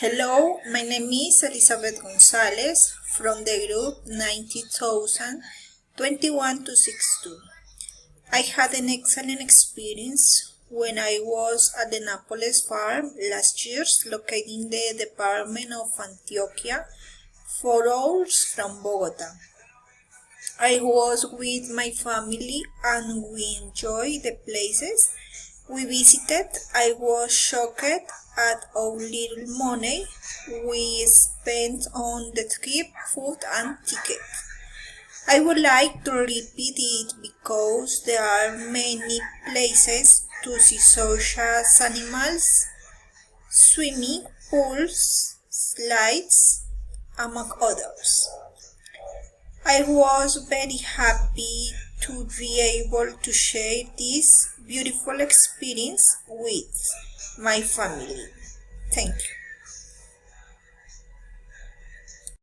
Hello, my name is Elizabeth Gonzalez from the group 90,021 to 62. I had an excellent experience when I was at the Nápoles farm last year, located in the department of Antioquia, 4 hours from Bogota. I was with my family and we enjoyed the places we visited. I was shocked at how little money we spent on the trip, food and ticket. I would like to repeat it because there are many places to see such as animals, swimming pools, slides, among others. I was very happy to be able to share this beautiful experience with my family. Thank you.